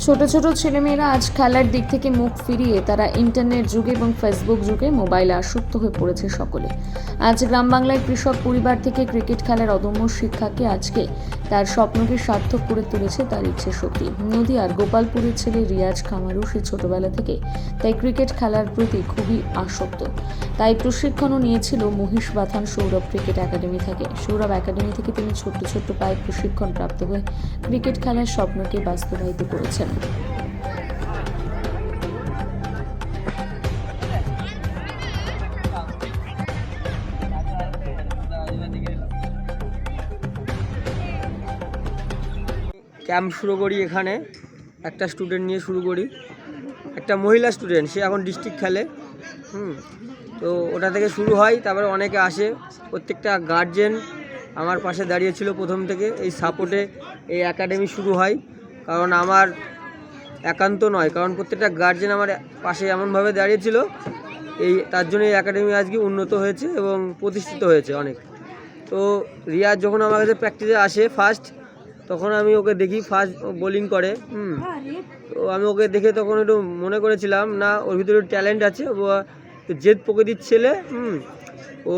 ছোট ছোট ছেলেমেয়েরা আজ খেলার দিক থেকে মুখ ফিরিয়ে তারা ইন্টারনেট যুগে এবং ফেসবুক যুগে মোবাইলে আসক্ত হয়ে পড়েছে সকলে। আজ গ্রাম বাংলার কৃষক পরিবার থেকে ক্রিকেট খেলার অদম্য শিক্ষাকে আজকে তার স্বপ্নকে সার্থক করে তুলেছে তার ইচ্ছে শক্তি। নদিয়ার গোপালপুরের ছেলে রিয়াজ কামারু সে ছোটবেলা থেকে তাই ক্রিকেট খেলার প্রতি খুবই আসক্ত। তাই প্রশিক্ষণও নিয়েছিল মহিষবাথান সৌরভ ক্রিকেট একাডেমি থেকে। সৌরভ একাডেমি থেকে তিনি ছোট্ট ছোট্ট পায়ে প্রশিক্ষণ প্রাপ্ত হয়ে ক্রিকেট খেলার স্বপ্নকে বাস্তবায়িত করেছেন। ক্যাম্প শুরু করি এখানে, একটা স্টুডেন্ট নিয়ে শুরু করি, একটা মহিলা স্টুডেন্ট, সে এখন ডিস্ট্রিক্ট খেলে। তো ওটা থেকে শুরু হয়, তারপরে অনেকে আসে। প্রত্যেকটা গার্জেন আমার পাশে দাঁড়িয়েছিল প্রথম থেকে। এই সাপোর্টে এই একাডেমি শুরু হয়, কারণ আমার একান্ত নয়, কারণ প্রত্যেকটা গার্জেন আমার পাশে এমনভাবে দাঁড়িয়েছিল, তার জন্য এই একাডেমি আজকে উন্নত হয়েছে এবং প্রতিষ্ঠিত হয়েছে অনেক। তো রিয়াজ যখন আমার কাছে প্র্যাকটিসে আসে ফার্স্ট, তখন আমি ওকে দেখি ফার্স্ট বোলিং করে। তো আমি ওকে দেখে তখন একটু মনে করেছিলাম না, ওর ভিতরে ট্যালেন্ট আছে, ও জেদ প্রকৃতির ছেলে। ও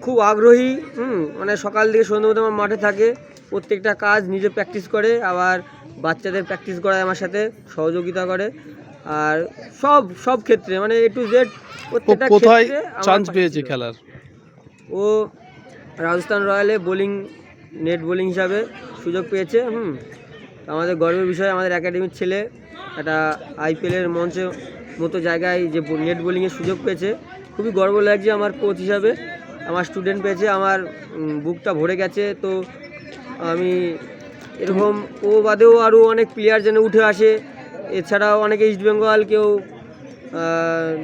খুব আগ্রহী, মানে সকাল থেকে সন্ধ্যা পর্যন্ত আমার মাঠে থাকে, প্রত্যেকটা কাজ নিজে প্র্যাকটিস করে, আবার বাচ্চাদের প্র্যাকটিস করায় আমার সাথে, সহযোগিতা করে। আর সব ক্ষেত্রে মানে এ টু জেড প্রত্যেকটা কোথায় চান্স ক্ষেত্রে পেয়েছে খেলার? ও রাজস্থান রয়্যালে নেট বোলিং হিসাবে সুযোগ পেয়েছে। আমাদের গর্বের বিষয়, আমাদের একাডেমির ছেলে একটা আইপিএলের মঞ্চে মতো জায়গায় যে নেট বোলিংয়ের সুযোগ পেয়েছে, খুবই গর্ব লাগছে আমার কোচ হিসাবে। আমার স্টুডেন্ট পেয়েছে, আমার বুকটা ভরে গেছে। তো আমি এরকম ও বাদেও আরও অনেক প্লেয়ার যেন উঠে আসে। এছাড়াও অনেকে ইস্ট বেঙ্গল, কেউ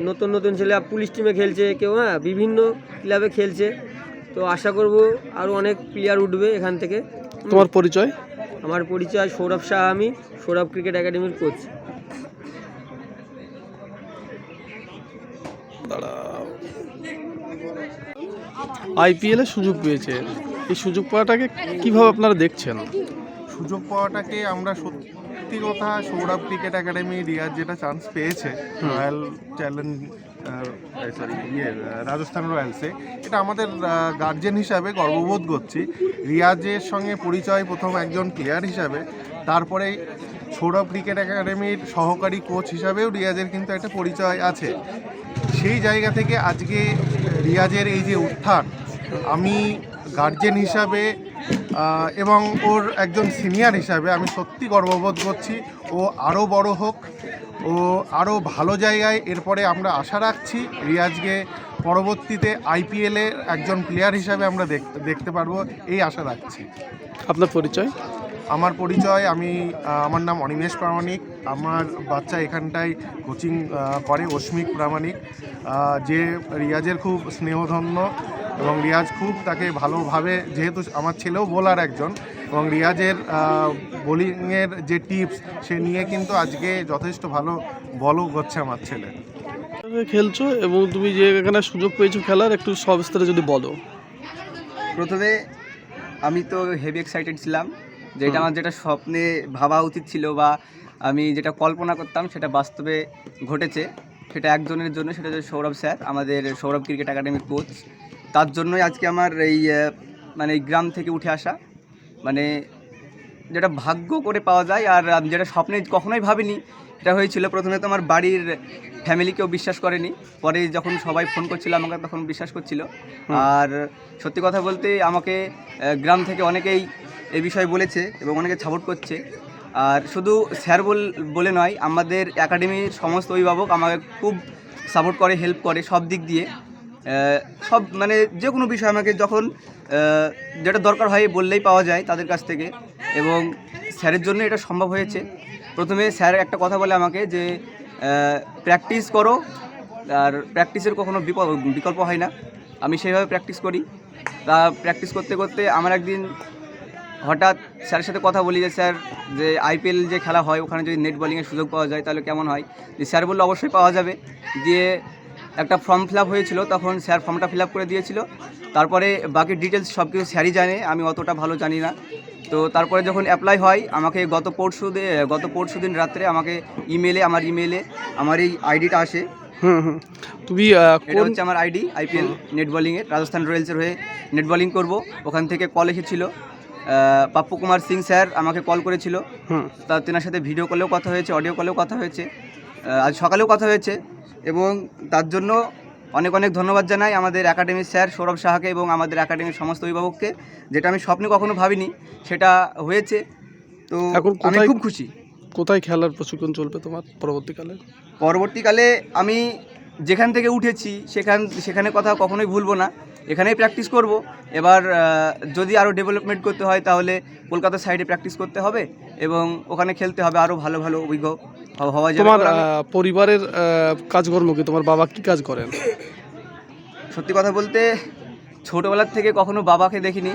নতুন নতুন ছেলে পুলিশ টিমে খেলছে, কেউ বিভিন্ন ক্লাবে খেলছে। তো আশা করব আরও অনেক প্লেয়ার উঠবে এখান থেকে। তোমার পরিচয়? আমার পরিচয় সৌরভ শাহ, আমি সৌরভ ক্রিকেট একাডেমির কোচ। আইপিএলে সুযোগ পেয়েছে, এই সুযোগ পাওয়াটাকে কিভাবে আপনারা দেখছেন? সুযোগ পাওয়াটাকে আমরা সত্যি কথা, সৌরভ ক্রিকেট একাডেমি রিয়াজ যেটা চান্স পেয়েছে রয়্যাল চ্যালেঞ্জ রাজস্থান রয়্যালসে, এটা আমাদের গার্জেন হিসাবে গর্ববোধ করছি। রিয়াজের সঙ্গে পরিচয় প্রথম একজন প্লেয়ার হিসাবে, তারপরে সৌরভ ক্রিকেট একাডেমির সহকারী কোচ হিসাবেও রিয়াজের কিন্তু একটা পরিচয় আছে। সেই জায়গা থেকে আজকে রিয়াজের এই যে উত্থান, আমি গার্জেন হিসাবে এবং ওর একজন সিনিয়র হিসাবে আমি সত্যি গর্ববোধ করছি। ও আরও বড় হোক, ও আরও ভালো জায়গায়, এরপরে আমরা আশা রাখছি রিয়াজকে পরবর্তীতে আইপিএলে একজন প্লেয়ার হিসাবে আমরা দেখতে পারবো, এই আশা রাখছি। আপনার পরিচয়? আমার পরিচয়, আমার নাম অনিমেষ প্রামাণিক। আমার বাচ্চা এখানটায় কোচিং করে, অস্মিক প্রামাণিক, যে রিয়াজের খুব স্নেহধন্য এবং রিয়াজ খুব তাকে ভালোভাবে, যেহেতু আমার ছেলেও বোলার একজন, এবং রিয়াজের বোলিংয়ের যে টিপস সে নিয়ে কিন্তু আজকে যথেষ্ট ভালো বলও করছে আমার ছেলে। খেলছো এবং তুমি যে এখানে সুযোগ পেয়েছো খেলার, একটু সবিস্তারে যদি বলো। প্রথমে আমি তো হেভি এক্সাইটেড ছিলাম, যেটা আমার যেটা স্বপ্নে ভাবা উচিত ছিল বা আমি যেটা কল্পনা করতাম সেটা বাস্তবে ঘটেছে। সেটা একজনের জন্য, সেটা হচ্ছে সৌরভ স্যার, আমাদের সৌরভ ক্রিকেট একাডেমির কোচ। তার জন্যই আজকে আমার এই এই গ্রাম থেকে উঠে আসা, মানে যেটা ভাগ্য করে পাওয়া যায় আর যেটা স্বপ্নে কখনোই ভাবিনি এটা হয়েছিল। প্রথমে তো আমার বাড়ির ফ্যামিলি কেউ বিশ্বাস করেনি, পরে যখন সবাই ফোন করছিল আমাকে তখন বিশ্বাস করছিল। আর সত্যি কথা বলতে আমাকে গ্রাম থেকে অনেকেই এই বিষয়ে বলেছে এবং অনেকে সাপোর্ট করছে। আর শুধু স্যার বলে নয়, আমাদের একাডেমির সমস্ত অভিভাবক আমাকে খুব সাপোর্ট করে, হেল্প করে সব দিক দিয়ে। সব যে কোনো বিষয় আমাকে যখন যেটা দরকার হয় বললেই পাওয়া যায় তাদের কাছ থেকে, এবং স্যারের জন্য এটা সম্ভব হয়েছে। প্রথমে স্যার একটা কথা বলে আমাকে যে প্র্যাকটিস করো, আর প্র্যাকটিসের কখনো বিকল্প হয় না। আমি সেইভাবে প্র্যাকটিস করি। তা প্র্যাকটিস করতে করতে আমার একদিন হঠাৎ স্যারের সাথে কথা বলি যে স্যার, যে আইপিএল যে খেলা হয় ওখানে যদি নেট বোলিংয়ের সুযোগ পাওয়া যায় তাহলে কেমন হয়। যে স্যার বললো অবশ্যই পাওয়া যাবে। দিয়ে একটা ফর্ম ফিল আপ হয়েছিল, তখন স্যার ফর্মটা ফিল আপ করে দিয়েছিল। তারপরে বাকি ডিটেলস সব কিছু স্যারই জানে, আমি অতটা ভালো জানি না। তো তারপরে যখন অ্যাপ্লাই হয় আমাকে গত পরশু দিন রাত্রে আমাকে আমার ইমেলে আমার এই আইডিটা আসে। তুমি এটা হচ্ছে আমার আইডি, আইপিএল নেট বোলিংয়ের, রাজস্থান রয়্যালসের হয়ে নেট বোলিং করবো। ওখান থেকে কল এসেছিল, পাপ্পু কুমার সিং স্যার আমাকে কল করেছিল। তা তেনার সাথে ভিডিও কলেও কথা হয়েছে, অডিও কলেও কথা হয়েছে, আজ সকালেও কথা হয়েছে। এবং তার জন্য অনেক অনেক ধন্যবাদ জানাই আমাদের একাডেমির স্যার সৌরভ সাহাকে এবং আমাদের একাডেমির সমস্ত অভিভাবককে। যেটা আমি স্বপ্নে কখনো ভাবিনি সেটা হয়েছে। তো এখন আমি কোথায়- খুব খুশি। কোথায় খেলার প্রশিক্ষণ চলবে তোমার পরবর্তীকালে আমি যেখান থেকে উঠেছি সেখানে কথা কখনোই ভুলবো না, এখানেই প্র্যাকটিস করব। এবার যদি আরও ডেভেলপমেন্ট করতে হয় তাহলে কলকাতার সাইডে প্র্যাকটিস করতে হবে এবং ওখানে খেলতে হবে, আরও ভালো ভালো অভিজ্ঞ হওয়া যাবে। তোমার এবার আমি পরিবারের কাজকর্ম কি? তোমার বাবা কি কাজ করেন? সত্যি কথা বলতে ছোটোবেলার থেকে কখনো বাবাকে দেখিনি।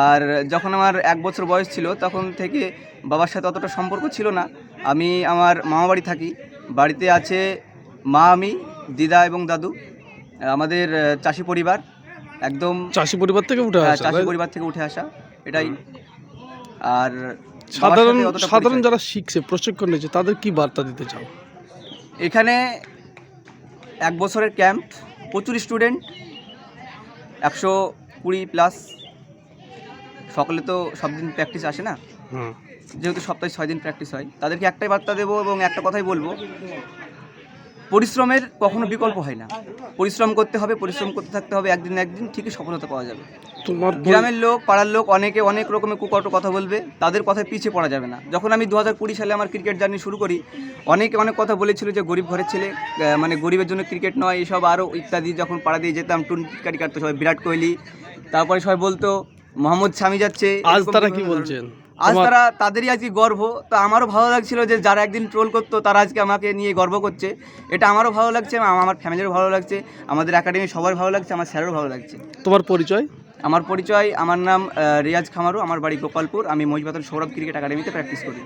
আর যখন আমার 1 বছর বয়স ছিল তখন থেকে বাবার সাথে অতটা সম্পর্ক ছিল না। আমি আমার মামা বাড়ি থাকি, বাড়িতে আছে মা, আমি, দিদা এবং দাদু। আমাদের চাষি পরিবার, একদম চাষি পরিবার থেকে উঠে আসা, চাষি তাই? পরিবার থেকে উঠে আসা, এটাই। আর বাবার সাধারণ সাথে অতটা সাধারণ পরিচয়। যারা শিখছে, প্রশিক্ষণ নিচ্ছে, তাদের কি বার্তা দিতে চাও? এখানে 1 বছরের ক্যাম্প, প্রচুর স্টুডেন্ট, 120+। সকালে তো সব দিন প্র্যাকটিস আসে না, যেহেতু সপ্তাহে 6 দিন প্র্যাকটিস হয়। তাদেরকে একটাই বার্তা দেবো এবং একটা কথাই বলবো, পরিশ্রমের কখনো বিকল্প হয় না। পরিশ্রম করতে হবে, পরিশ্রম করতে থাকতে হবে, একদিন না একদিন ঠিকই সফলতা পাওয়া যাবে। তোমার গ্রামের লোক, পাড়ার লোক অনেকে অনেক রকমের কুকট কথা বলবে, তাদের কথায় পিছিয়ে পড়া যাবে না। যখন আমি 2020 সালে আমার ক্রিকেট জার্নি শুরু করি, অনেকে অনেক কথা বলেছিল যে গরিব ঘরের ছেলে, মানে গরিবের জন্য ক্রিকেট নয়, এসব আরও ইত্যাদি। যখন পাড়া দিয়ে যেতাম, টিটকারি কাটতো সবাই, বিরাট কোহলি, তারপরে সবাই বলতো মোহাম্মদ শামি যাচ্ছে। আজ এরকম তারা বিভিন্ন কি ধরনের। বলছেন? আজ তারা, তাদেরই আজকে গর্ব। তো আমারও ভালো লাগছিল যে যারা একদিন ট্রোল করতো তারা আজকে আমাকে নিয়ে গর্ব করছে। এটা আমারও ভালো লাগছে, আমার ফ্যামিলিরও ভালো লাগছে, আমাদের একাডেমি সবার ভালো লাগছে, আমার স্যারেরও ভালো লাগছে। তোমার পরিচয়? আমার নাম রিয়াজ খামারু, আমার বাড়ি গোপালপুর, আমি মহিষবাদল সৌরভ ক্রিকেট একাডেমিতে প্র্যাকটিস করি।